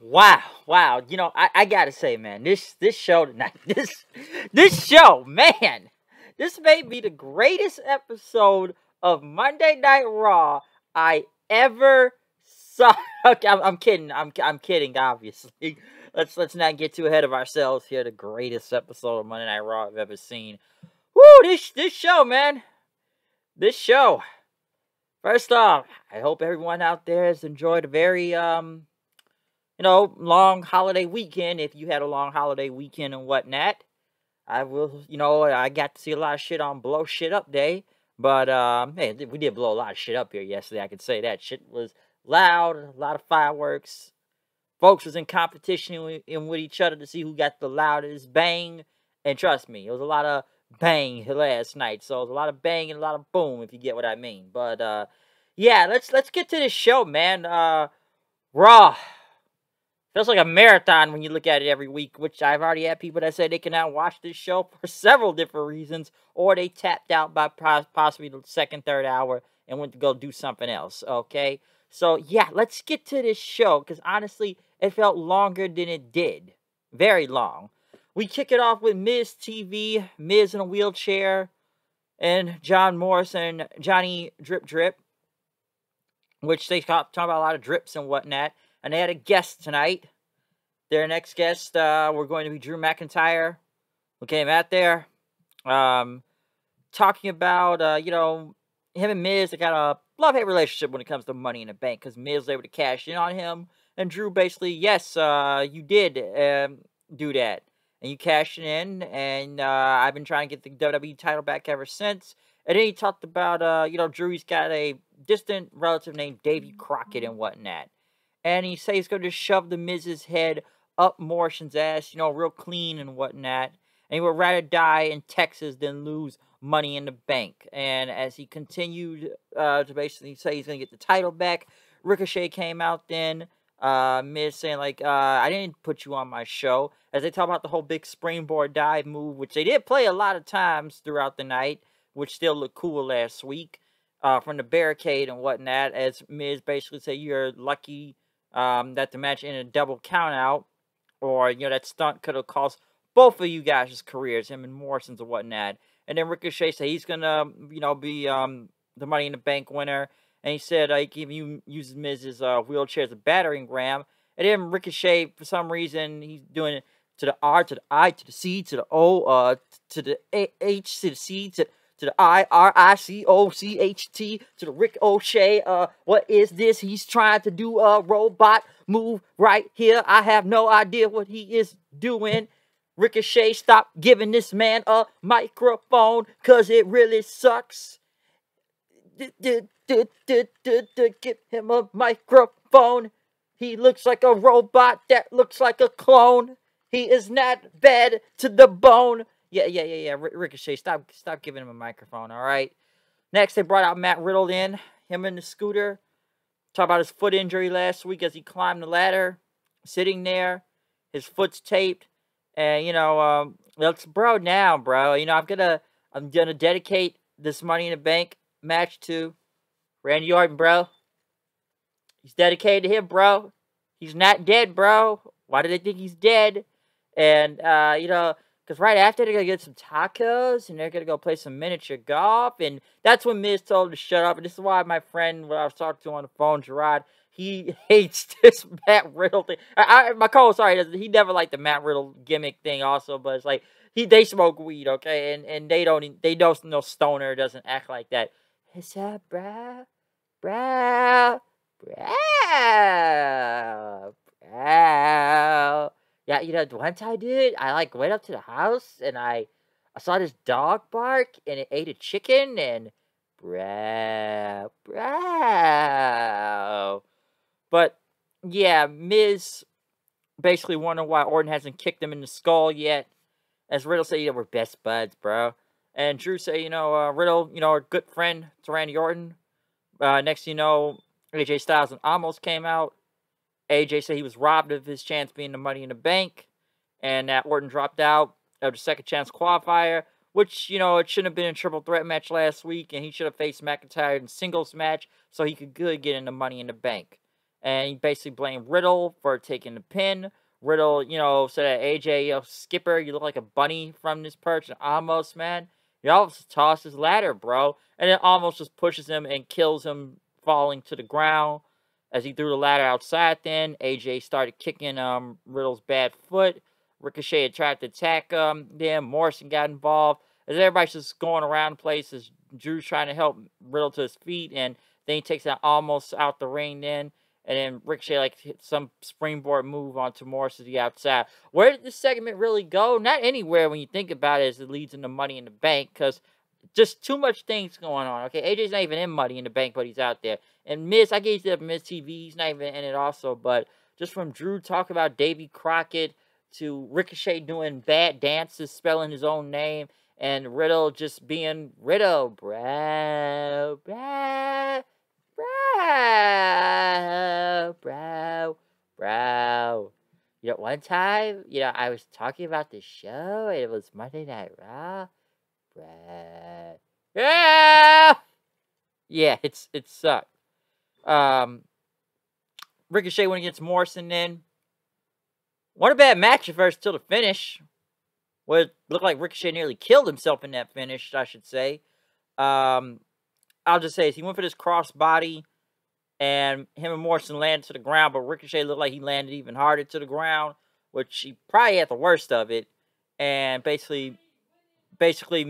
Wow, wow. I gotta say, man, this show tonight, this show, man, this may be the greatest episode of Monday Night Raw I ever saw. Okay, I'm kidding. I'm kidding. Obviously, let's not get too ahead of ourselves here. The greatest episode of Monday Night Raw I've ever seen. Woo! This show, man. This show. First off, I hope everyone out there has enjoyed a very long holiday weekend. If you had a long holiday weekend and whatnot, I got to see a lot of shit on Blow Shit Up Day. But, hey, we did blow a lot of shit up here yesterday. I could say that. Shit was loud, a lot of fireworks. Folks was in competition with each other to see who got the loudest bang. And trust me, it was a lot of bang last night. So it was a lot of bang and a lot of boom, if you get what I mean. But, yeah, let's get to this show, man. Raw. Feels like a marathon when you look at it every week, which I've already had people that say they cannot watch this show for several different reasons, or they tapped out by possibly the second, third hour and went to go do something else, okay? So, yeah, let's get to this show, because honestly, it felt longer than it did. Very long. We kick it off with Miz TV, Miz in a wheelchair, and John Morrison and Johnny Drip Drip, which they talk about a lot of drips and whatnot. And they had a guest tonight. Their next guest, we're going to be Drew McIntyre, who came out there, talking about, him and Miz. They got a love-hate relationship when it comes to Money in the Bank, because Miz was able to cash in on him, and Drew basically, yes, you did do that, and you cashed in, and I've been trying to get the WWE title back ever since. And then he talked about, Drew's got a distant relative named Davy Crockett and whatnot. And he says he's going to shove the Miz's head up Morrison's ass, real clean and whatnot. And he would rather die in Texas than lose Money in the Bank. And as he continued to basically say he's going to get the title back, Ricochet came out then. Miz saying, I didn't put you on my show. As they talk about the whole big springboard dive move, which they did play a lot of times throughout the night, which still looked cool last week, from the barricade and whatnot. As Miz basically said, you're lucky that the match ended a double count out, or that stunt could have cost both of you guys' careers, him and Morrison's and whatnot. And then Ricochet said he's gonna be the Money in the Bank winner, and he said he uses Miz's wheelchair as a battering ram. And then Ricochet, for some reason, he's doing it to the R, to the I, to the C, to the O, to the H, to the C, to the IRICOCHT, to the Rick O'Shea. What is this? He's trying to do a robot move right here. I have no idea what he is doing. Ricochet, stop giving this man a microphone, cause it really sucks. Give him a microphone. He looks like a robot that looks like a clone. He is not bad to the bone. Yeah. Ricochet, stop giving him a microphone, all right? Next, they brought out Matt Riddle in, him in the scooter. Talk about his foot injury last week as he climbed the ladder, sitting there. His foot's taped. And, let's bro now, bro. I'm gonna dedicate this Money in the Bank match to Randy Orton, bro. He's dedicated to him, bro. He's not dead, bro. Why do they think he's dead? And, because right after, they're going to get some tacos, and they're going to go play some miniature golf, and that's when Miz told him to shut up, and this is why my friend, when I was talking to on the phone, Gerard, he hates this Matt Riddle thing. My co-host, he never liked the Matt Riddle gimmick thing also, but it's like, they smoke weed, okay, and they know no stoner doesn't act like that. What's up, bro? Bro? Yeah, the one time, dude, I went up to the house and I saw this dog bark and it ate a chicken and bro. But yeah, Miz basically wondering why Orton hasn't kicked him in the skull yet. As Riddle said, we're best buds, bro. And Drew said, Riddle, a good friend to Randy Orton. Next, AJ Styles and Amos came out. AJ said he was robbed of his chance being the Money in the Bank, and that Orton dropped out of the second chance qualifier, which, it shouldn't have been a triple threat match last week, and he should have faced McIntyre in singles match so he could get in the Money in the Bank. and he basically blamed Riddle for taking the pin. Riddle, said that AJ, Skipper, you look like a bunny from this perch, and almost, man, he almost tossed his ladder, bro, and it almost just pushes him and kills him, falling to the ground. As he threw the ladder outside, then AJ started kicking Riddle's bad foot. Ricochet had tried to attack then Morrison got involved. As everybody's just going around the place, as Drew's trying to help Riddle to his feet, and then he takes that almost out the ring then. And then Ricochet hit some springboard move onto Morrison to the outside. Where did this segment really go? Not anywhere when you think about it, as it leads into Money in the Bank, because just too much things going on. Okay, AJ's not even in Money in the Bank, but he's out there. And Miz, I gave you Miz TV, he's not even in it also. But just from Drew talking about Davy Crockett to Ricochet doing bad dances, spelling his own name, and Riddle just being Riddle, bro. One time, I was talking about the show, and it was Monday Night Raw. Bro. Yeah, it sucked. Ricochet went against Morrison then. What a bad match at first till the finish. Well, it looked like Ricochet nearly killed himself in that finish, I should say. I'll just say he went for this crossbody, and him and Morrison landed to the ground, but Ricochet looked like he landed even harder to the ground, which he probably had the worst of it. And basically Ricochet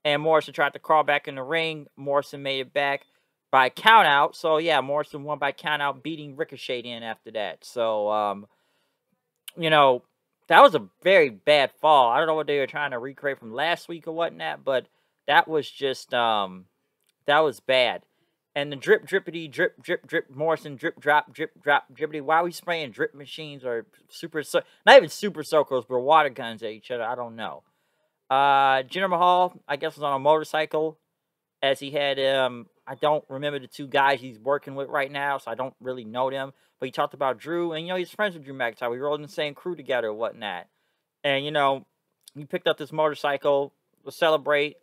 and Morrison tried to crawl back in the ring. Morrison made it back by count out. So yeah, Morrison won by count out, beating Ricochet in after that. So that was a very bad fall. I don't know what they were trying to recreate from last week or whatnot, but that was just that was bad. And the drip drippity drip drip drip Morrison drip drop drippity. Why are we spraying drip machines or not even super circles, but water guns at each other? I don't know. Jinder Mahal, I guess, was on a motorcycle, as he had I don't remember the two guys he's working with right now, so I don't really know them. But he talked about Drew, and he's friends with Drew McIntyre. We rode in the same crew together or whatnot. And he picked up this motorcycle to celebrate.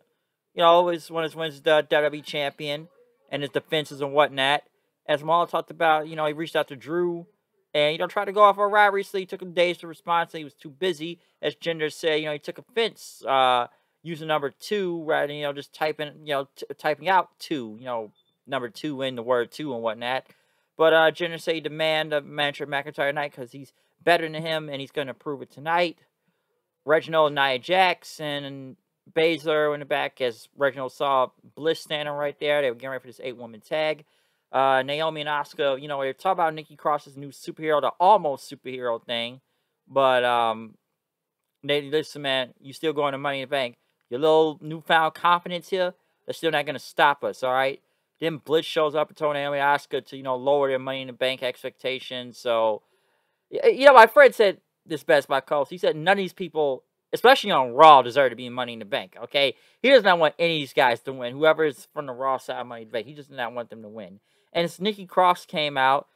Always when wins the WWE champion and his defenses and whatnot. As Mahal talked about, he reached out to Drew and tried to go off a ride recently. It took him days to respond, so he was too busy. As Jinder said, he took offense using number 2 rather than just typing out 2, number 2 in the word 2 and whatnot. But Jinder said he demand a match with McIntyre tonight because he's better than him and he's going to prove it tonight. Reginald, Nia Jax, and Baszler in the back, as Reginald saw Bliss standing right there. They were getting ready for this 8-woman tag. Naomi and Asuka, they were talking about Nikki Cross's new superhero, the almost superhero thing. But listen, man, you still going to Money in the Bank. Your little newfound confidence here, that's still not going to stop us, all right? Then Bliss shows up and told Naomi and Asuka to, lower their Money in the Bank expectations. So, my friend said this best by Coles. He said none of these people, especially on Raw, deserve to be in Money in the Bank, okay? He does not want any of these guys to win. Whoever is from the Raw side of Money in the Bank, he does not want them to win. And as Nikki Cross came out,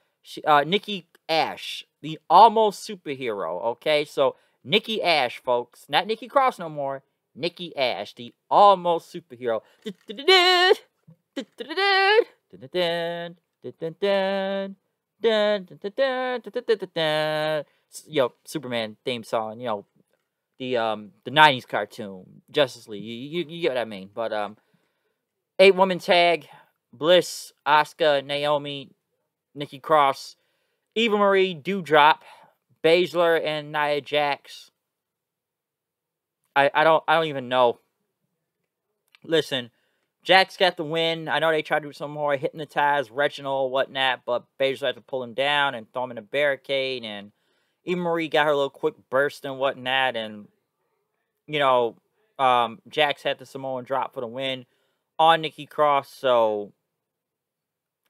Nikki Ash, the almost superhero, okay? So, Nikki Ash, folks. Not Nikki Cross no more. Nikki Ash, the almost superhero. Superman theme song, the 90s cartoon, Justice League. You get what I mean. But 8-woman tag, Bliss, Asuka, Naomi, Nikki Cross, Eva Marie, Doudrop, Baszler, and Nia Jax. I don't even know. Listen, Jax got the win. I know they tried to do some more hypnotize Reginald, whatnot, but Baszler had to pull him down and throw him in a barricade, and Eva Marie got her little quick burst and whatnot, and Jax had the Samoan drop for the win on Nikki Cross. So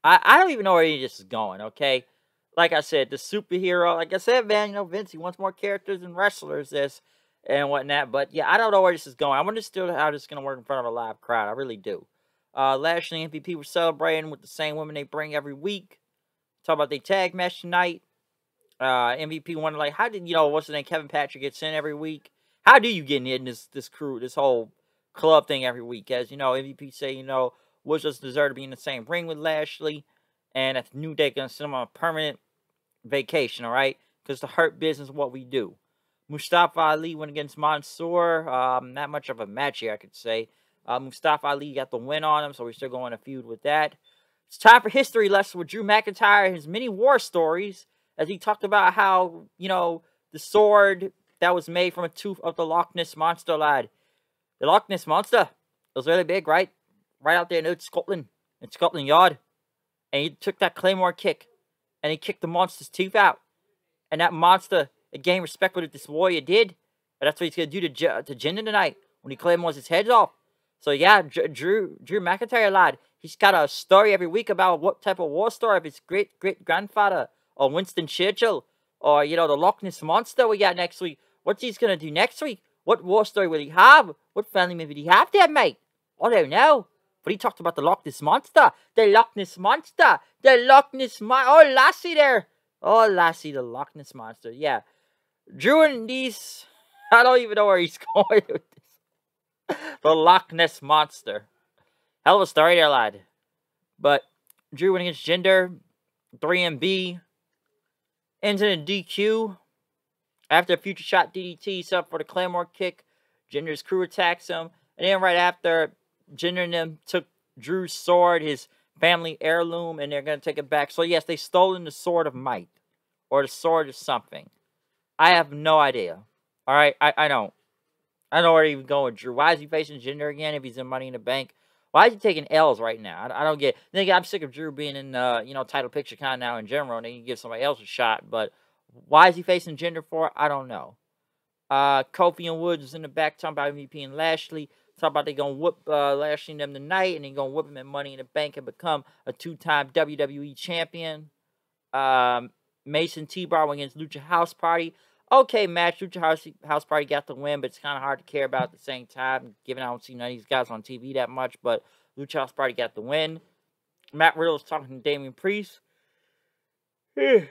I don't even know where this is going, okay? Like I said, the superhero, like I said, man, Vince, he wants more characters and wrestlers and whatnot. But yeah, I don't know where this is going. I wonder still how this is going to work in front of a live crowd. I really do. Lashley and MVP were celebrating with the same women they bring every week. Talk about their tag match tonight. MVP wondered, how did, what's the name, Kevin Patrick gets in every week? How do you get in this crew, this whole club thing every week? As, MVP say, Woods doesn't deserve to be in the same ring with Lashley. And that's New Day going to send him on a permanent vacation, all right? Because the Hurt Business is what we do. Mustafa Ali went against Mansoor. Not much of a match here, I could say. Mustafa Ali got the win on him, so we're still going to feud with that. It's time for history lesson with Drew McIntyre and his many war stories, as he talked about how, the sword that was made from a tooth of the Loch Ness Monster, lad. The Loch Ness Monster, it was really big, right? Right out there in Scotland Yard. And he took that Claymore kick, and he kicked the monster's teeth out. And that monster, it gained respect for what this warrior did. And that's what he's going to do to Jinder tonight, when he claymores his head off. So yeah, Drew McIntyre, lad, he's got a story every week about what type of war story of his great-great-grandfather, or Winston Churchill, or, the Loch Ness Monster we got next week. What's he's going to do next week? What war story will he have? What family member did he have there, mate? I don't know. But he talked about the Loch Ness Monster. The Loch Ness Monster. The Loch Ness Monster. Oh, Lassie there. Oh, Lassie, the Loch Ness Monster. Yeah. Drew and these... I don't even know where he's going with this. The Loch Ness Monster. Hell of a story there, lad. But Drew went against Jinder. 3MB. Ends in a DQ. After a future shot DDT, set up for the Claymore kick. Jinder's crew attacks him. And then right after... Jinder and them took Drew's sword, his family heirloom, and they're going to take it back. So, yes, they stolen the Sword of Might. Or the Sword of something. I have no idea. Alright, I don't. I don't know where he's going with Drew. Why is he facing Jinder again if he's in Money in the Bank? Why is he taking L's right now? I don't get it. Then again, I'm sick of Drew being in, title picture kind of now in general, and then you give somebody else a shot. But why is he facing Jinder for? I don't know. Kofi and Woods was in the back talking about MVP and Lashley. Talk about they gonna whoop Lashley and them tonight, and they gonna whoop him in Money in the Bank and become a 2-time WWE champion. Mason T-Bar against Lucha House Party. Okay, match. Lucha House Party got the win, but it's kind of hard to care about at the same time, given I don't see none of these guys on TV that much. But Lucha House Party got the win. Matt Riddle was talking to Damian Priest. Excuse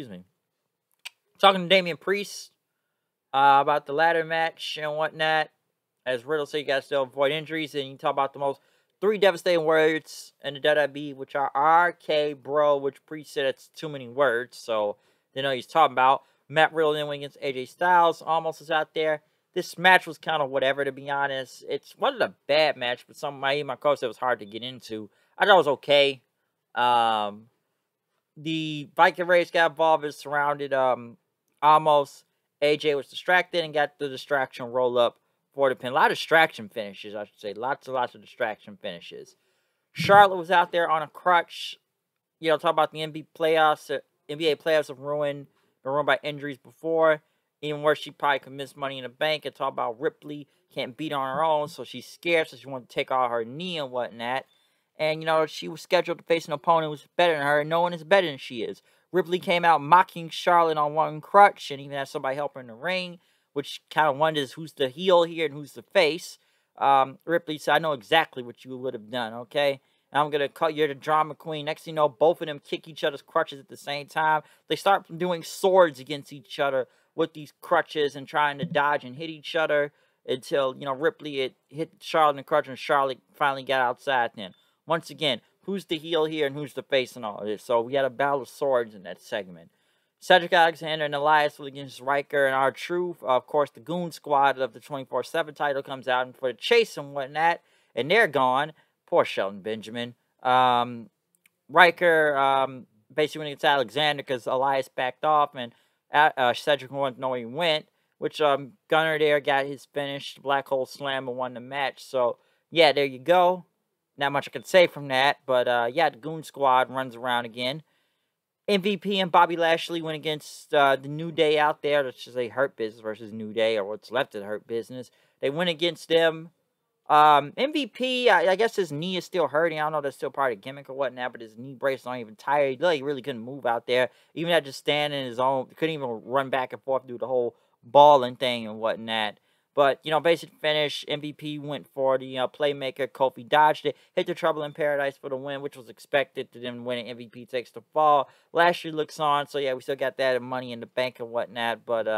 me. Talking to Damian Priest. About the ladder match and whatnot. As Riddle said, you gotta still avoid injuries. And you talk about the most 3 devastating words in the WWE, which are RK Bro, which Priest said it's too many words. So, they know he's talking about. Matt Riddle then went against AJ Styles. Almost is out there. This match was kind of whatever, to be honest. It wasn't a bad match, but my coach said it was hard to get into. I thought it was okay. The Viking Raiders got involved and surrounded Almost. AJ was distracted and got the distraction roll up for the pin. A lot of distraction finishes, I should say. Lots of distraction finishes. Charlotte was out there on a crutch. Talk about the NBA playoffs have ruined. Been ruined by injuries before. Even worse, she probably could miss Money in the Bank. And talk about Ripley can't beat on her own, so she's scared, so she wanted to take out her knee and whatnot. And, she was scheduled to face an opponent who was better than her, and no one is better than she is. Ripley came out mocking Charlotte on one crutch and even had somebody help her in the ring, which kind of wonders who's the heel here and who's the face. Ripley said, I know exactly what you would have done, okay? And I'm going to call you the drama queen. Next thing you know, both of them kick each other's crutches at the same time. They start doing swords against each other with these crutches and trying to dodge and hit each other until, Ripley hit Charlotte in the crutch and Charlotte finally got outside then. Once again, who's the heel here and who's the face in all of this? So we had a battle of swords in that segment. Cedric Alexander and Elias against Riker and R-Truth. Of course, the Goon Squad of the 24/7 title comes out for the chase and whatnot. And they're gone. Poor Shelton Benjamin. Riker basically went against Alexander because Elias backed off. And Cedric wanted to know where he went. Which Gunner there got his finish. Black Hole Slam and won the match. So, yeah, there you go. Not much I can say from that, but the Goon Squad runs around again. MVP and Bobby Lashley went against the New Day out there. Let's just say Hurt Business versus New Day, or what's left of the Hurt Business. They went against them. MVP, I guess his knee is still hurting. I don't know if that's still part of the gimmick or whatnot, but his knee brace not even tired. He really couldn't move out there. Even had to stand in his own. Couldn't even run back and forth, do the whole balling thing and whatnot. But, basic finish, MVP went for the playmaker. Kofi dodged it. Hit the Trouble in Paradise for the win, which was expected to then win. MVP takes the fall. Lashley looks on. So, yeah, we still got that Money in the Bank and whatnot. But,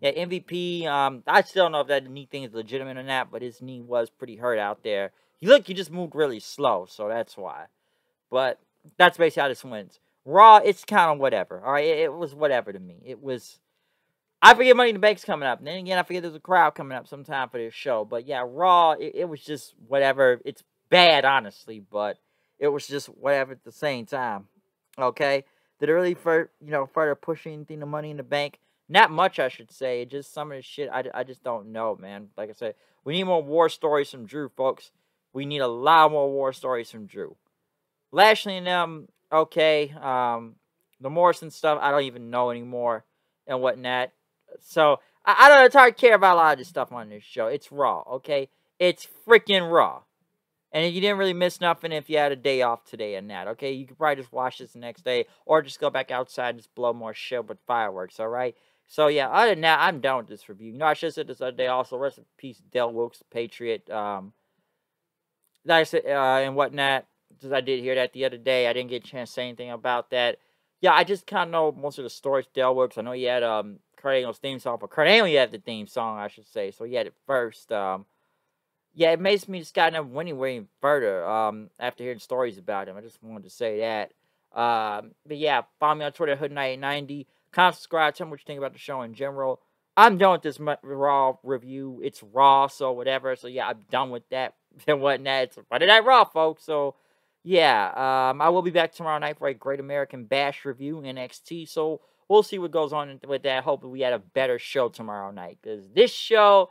MVP, I still don't know if that knee thing is legitimate or not. But his knee was pretty hurt out there. He just moved really slow. So, that's why. But that's basically how this wins. Raw, it's kind of whatever. All right, it was whatever to me. It was. I forget Money in the Bank's coming up. And then again, I forget there's a crowd coming up sometime for this show. But yeah, Raw, it was just whatever. It's bad, honestly, but it was just whatever at the same time. Okay? Did it really further push anything to Money in the Bank? Not much, I should say. Just some of the shit, I just don't know, man. Like I said, we need more war stories from Drew, folks. We need a lot more war stories from Drew. Lashley and them, okay. The Morrison stuff, I don't even know anymore and whatnot. So, I don't entirely care about a lot of this stuff on this show. It's Raw, okay? It's freaking Raw. And you didn't really miss nothing if you had a day off today and that, okay? You could probably just watch this the next day or just go back outside and just blow more shit with fireworks, alright? So, yeah, other than that, I'm done with this review. You know, I should have said this other day also. Rest in peace, Del Wilkes, Patriot. Like I said, and whatnot. Because I did hear that the other day. I didn't get a chance to say anything about that. Yeah, I just kind of know most of the stories Del Wilkes. I know he had Kurt Angle's theme song, but Kurt Angle had the theme song, I should say. So he had it first. Yeah, it makes me just got never went anywhere further after hearing stories about him. I just wanted to say that. But yeah, follow me on Twitter, Hood9890. Comment, subscribe, tell me what you think about the show in general. I'm done with this Raw review. It's Raw, so whatever. So yeah, I'm done with that and whatnot. It's Friday Night Raw, folks. So yeah, I will be back tomorrow night for a Great American Bash review, NXT. So we'll see what goes on with that. Hopefully we had a better show tomorrow night. Because this show,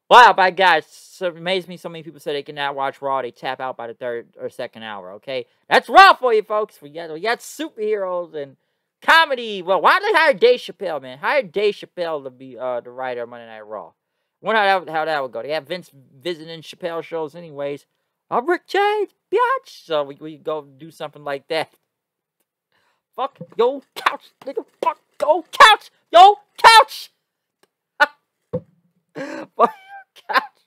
wow, by God, it amazes me so many people say they cannot watch Raw. They tap out by the third or second hour, okay? That's Raw for you, folks. We got superheroes and comedy. Well, why did they hire Dave Chappelle, man? Hire Dave Chappelle to be the writer of Monday Night Raw. Wonder how that would go. They have Vince visiting Chappelle shows anyways. I'm Rick James, biatch. So we go do something like that. Fuck yo couch, nigga. Fuck yo couch. Yo couch. Fuck your couch.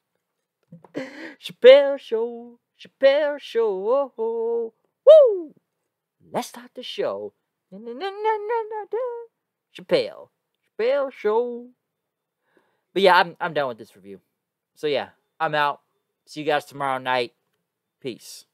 Chappelle Show. Chappelle Show. Woo. Let's start the show. Chappelle Show. But yeah, I'm done with this review. So yeah, I'm out. See you guys tomorrow night. Peace.